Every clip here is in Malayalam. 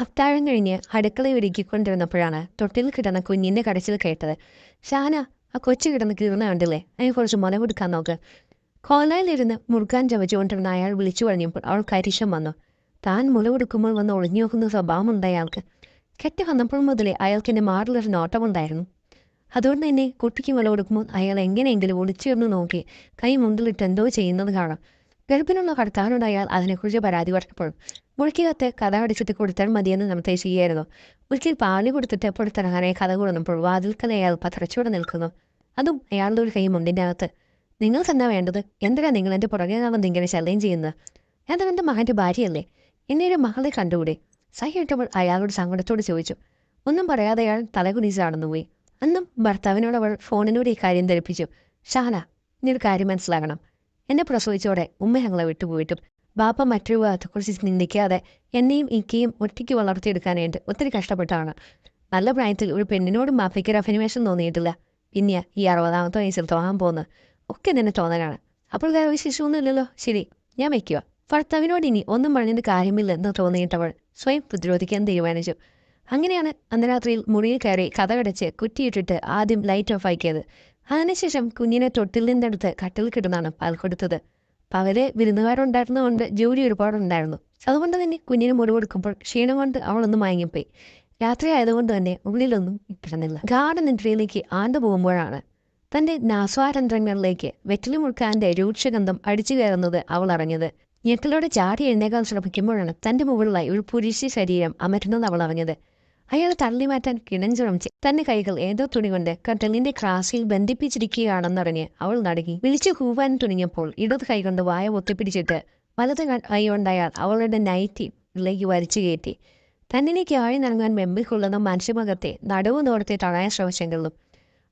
അത്താഴം കഴിഞ്ഞ് അടുക്കള ഒരുക്കിക്കൊണ്ടിരുന്നപ്പോഴാണ് തൊട്ടിൽ കിടന്ന കുഞ്ഞിൻ്റെ കരച്ചിൽ കേട്ടത്. ഷാന, ആ കൊച്ചു കിടന്ന് കീറുന്ന കണ്ടില്ലേ, അതിനെ കുറച്ച് മുല കൊടുക്കാൻ നോക്ക്. കോലയിലിരുന്ന് മുറുക്കാൻ ചവച്ചുകൊണ്ടിരുന്ന അയാൾ വിളിച്ചു പറഞ്ഞപ്പോൾ അവൾ കരിശം വന്നു. താൻ മുല കൊടുക്കുമ്പോൾ വന്ന് ഒളിഞ്ഞു നോക്കുന്ന സ്വഭാവമുണ്ട് അയാൾക്ക്. കെട്ടി വന്നപ്പോൾ മുതലേ അയാൾക്ക് എൻ്റെ മാറിലൊരു നോട്ടമുണ്ടായിരുന്നു. അതുകൊണ്ട് തന്നെ കുട്ടിക്ക് മുല കൊടുക്കുമ്പോൾ അയാൾ എങ്ങനെയെങ്കിലും ഒളിച്ചിരുന്ന് നോക്കി കൈ മുണ്ടിലിട്ട് എന്തോ ചെയ്യുന്നത് കാണാം. ഗർഭിനുള്ള ഭർത്താവിനോട് അയാൾ അതിനെക്കുറിച്ച് പരാതി പറഞ്ഞപ്പോൾ മുഴുക്കികത്ത് കഥ അടിച്ചിട്ട് കൊടുത്താൽ മതിയെന്ന് നമുക്ക് ചെയ്യായിരുന്നു. ഒരിക്കൽ പാല് കൊടുത്തിട്ട് പുറത്തിറങ്ങാനായി കഥ കൊടുന്നപ്പോൾ വാതിൽക്കൽ അയാൾ പതറച്ചോടെ നിൽക്കുന്നു. അതും അയാളുടെ ഒരു കൈ മുണ്ടിൻ്റെ അകത്ത്. നിങ്ങൾക്ക് എന്താ വേണ്ടത്? എന്തിനാ നിങ്ങൾ എൻ്റെ പുറകെ നടന്ന് ഇങ്ങനെ ശല്യം ചെയ്യുന്നത്? ഞാൻ എൻ്റെ മകൻ്റെ ഭാര്യയല്ലേ, എന്നെ ഒരു മകളെ കണ്ടുകൂടെ? സഹിട്ടപ്പോൾ അയാളോട് സങ്കടത്തോട് ചോദിച്ചു. ഒന്നും പറയാതെ അയാൾ തലകുനിച്ച് നടന്നുപോയി. അന്നും ഭർത്താവിനോട് അവൾ ഫോണിലൂടെ ഈ കാര്യം ധരിപ്പിച്ചു. ഷാന, ഇനി ഒരു കാര്യം മനസ്സിലാക്കണം. എന്നെ പ്രസവിച്ചോടെ ഉമ്മ ഞങ്ങളെ വിട്ടുപോയിട്ടും ബാപ്പ മറ്റൊരു ഭാഗത്തെക്കുറിച്ച് ചിന്തിക്കാതെ എന്നെയും ഇക്കയും ഒറ്റയ്ക്ക് വളർത്തിയെടുക്കാനായിട്ട് ഒത്തിരി കഷ്ടപ്പെട്ടാണ്. നല്ല പ്രായത്തിൽ ഒരു പെണ്ണിനോടും ബാപ്പയ്ക്കൊരു അഭിനിവേശം തോന്നിയിട്ടില്ല. പിന്നെ ഈ 60-ാമത്തെ വയസ്സിൽ തോന്നാൻ പോകുന്നത് ഒക്കെ നിന്നെ തോന്നലാണ്. അപ്പോൾ വേറെ വിശേഷമൊന്നുമില്ലല്ലോ. ശരി, ഞാൻ വയ്ക്കുക. ഭർത്താവിനോട് ഇനി ഒന്നും പറഞ്ഞിട്ട് കാര്യമില്ലെന്ന് തോന്നിയിട്ടവൾ സ്വയം പ്രതിരോധിക്കാൻ തീരുമാനിച്ചു. അങ്ങനെയാണ് അന്ന് രാത്രിയിൽ മുറിയിൽ കയറി കഥകടച്ച് കുറ്റിയിട്ടിട്ട് ആദ്യം ലൈറ്റ് ഓഫ് ആക്കിയത്. അതിനുശേഷം കുഞ്ഞിനെ തൊട്ടിൽ നിന്നെടുത്ത് കട്ടിൽ കിടന്നാണ് പാൽ കൊടുത്തത്. പകല് വിരുന്നുകാരുണ്ടായിരുന്നതുകൊണ്ട് ജോലി ഒരുപാടുണ്ടായിരുന്നു. അതുകൊണ്ട് തന്നെ കുഞ്ഞിന് മുറി കൊടുക്കുമ്പോൾ ക്ഷീണം കൊണ്ട് അവളൊന്ന് മയങ്ങിപ്പോയി. രാത്രി ആയതുകൊണ്ട് തന്നെ ഉള്ളിലൊന്നും കിടന്നില്ല. ഗാഠനിദ്രയിലേക്ക് ആണ്ടു പോകുമ്പോഴാണ് തൻ്റെ നാസ്വാരന്ധ്രങ്ങളിലേക്ക് വെറ്റിലി മുറുക്കാൻ്റെ രൂക്ഷഗന്ധം അടിച്ചു കയറുന്നത് അവൾ അറിഞ്ഞത്. ഞെട്ടലോടെ ചാടി എഴുന്നേക്കാൻ ശ്രമിക്കുമ്പോഴാണ് തൻ്റെ മുകളിലായി ഒരു പുരുഷ ശരീരം അമരുന്നത് അവൾ അറിഞ്ഞത്. അയാൾ തള്ളി മാറ്റാൻ കിണഞ്ചുറമിച്ച് തന്റെ കൈകൾ ഏതോ തുണി കൊണ്ട് കട്ടലിന്റെ ക്രാസിൽ ബന്ധിപ്പിച്ചിരിക്കുകയാണെന്നറിഞ്ഞ് അവൾ നടുങ്ങി. വിളിച്ചു കൂവാൻ തുണിഞ്ഞപ്പോൾ ഇടത് കൈകൊണ്ട് വായ ഒത്തിപ്പിടിച്ചിട്ട് വലത് കൈ കൊണ്ട് അയാൾ അവളുടെ നൈറ്റിയിലേക്ക് വലിച്ചു കയറ്റി. തന്നിലേക്ക് ആഴി നൽകാൻ വെമ്പിക്കൊള്ളുന്ന മനുഷ്യമുഖത്തെ നടുവ് നോടത്തെ തടയാൻ ശ്രമിച്ചെങ്കിലും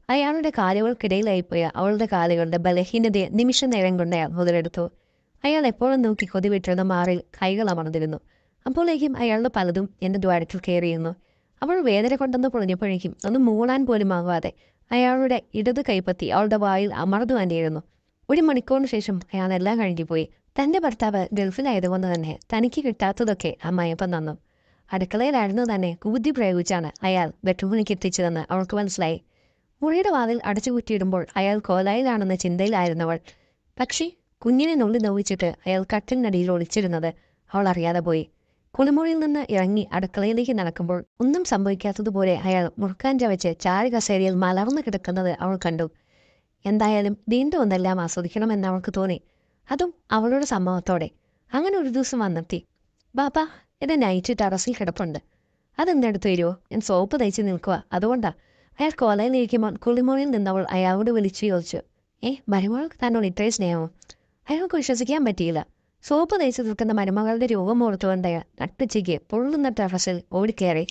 അയാളുടെ കാലുകൾക്കിടയിലായിപ്പോയ അവളുടെ കാലുകളുടെ ബലഹീനതയെ നിമിഷ നേരം കൊണ്ട് അയാൾ മുതലെടുത്തു. അയാൾ എപ്പോഴും നോക്കി കൊതിവിട്ടിരുന്ന മാറിൽ കൈകൾ അമർന്നിരുന്നു. അപ്പോഴേക്കും അയാളുടെ പലതും എന്റെ ദ്വാരത്തിൽ കയറിയിരുന്നു. അവൾ വേദന കൊണ്ടെന്ന് പൊളിഞ്ഞപ്പോഴേക്കും ഒന്ന് മൂളാൻ പോലും ആവാതെ അയാളുടെ ഇടത് കൈപ്പത്തി അവളുടെ വായിൽ അമർന്നു തന്നെയിരുന്നു. 1 മണിക്കൂറിന് ശേഷം അയാൾ എല്ലാം കഴിഞ്ഞുപോയി. തൻ്റെ ഭർത്താവ് ഗൾഫിലായതുകൊണ്ട് തന്നെ തനിക്ക് കിട്ടാത്തതൊക്കെ അമ്മായിയപ്പം തന്നു. അടുക്കളയിലായിരുന്നു തന്നെ കൂതി പ്രയോഗിച്ചാണ് അയാൾ ബെഡ്റൂമിലേക്ക് എത്തിച്ചതെന്ന് അവൾക്ക് മനസ്സിലായി. മുറിയുടെ വാതിൽ അടച്ചു കുറ്റിയിടുമ്പോൾ അയാൾ കോലായിലാണെന്ന ചിന്തയിലായിരുന്നവൾ. പക്ഷേ കുഞ്ഞിനെ നുള്ളി നോവിച്ചിട്ട് അയാൾ കട്ടിലിനടിയിൽ ഒളിച്ചിരുന്നത് അവൾ അറിയാതെ പോയി. കുളിമുറിയിൽ നിന്ന് ഇറങ്ങി അടുക്കളയിലേക്ക് നടക്കുമ്പോൾ ഒന്നും സംഭവിക്കാത്തതുപോലെ അയാൾ മുറുക്കാൻ ചവച്ച് ചാരി കസേരയിൽ മലർന്നു കിടക്കുന്നത് അവൾ കണ്ടു. എന്തായാലും വീണ്ടും ഒന്നെല്ലാം ആസ്വദിക്കണമെന്ന് അവൾക്ക് തോന്നി, അതും അവളുടെ സമ്മതത്തോടെ. അങ്ങനെ ഒരു ദിവസം വന്നെത്തി. ബാപ്പാ, എൻ്റെ നൈറ്റ് ടെറസിൽ കിടപ്പുണ്ട്, അതെന്തെടുത്ത് തരുമോ? ഞാൻ സോപ്പ് തയ്ച്ച് നിൽക്കുക, അതുകൊണ്ടാ. അയാൾ കോലയിലിരിക്കുമ്പോൾ കുളിമുറിയിൽ നിന്നവൾ അയാളോട് വിളിച്ചു ചോദിച്ചു. മരുമകൾക്ക് തന്നോട് ഇത്രയും സ്നേഹമോ? അയാൾക്ക് വിശ്വസിക്കാൻ പറ്റിയില്ല. സോപ്പ് തേച്ച് നിൽക്കുന്ന മരുമകളുടെ രൂപം ഓർത്തുകൊണ്ട് നട്ടുച്ചയ്ക്ക് പൊള്ളുന്ന ടെറസിൽ ഓടിക്കയറി.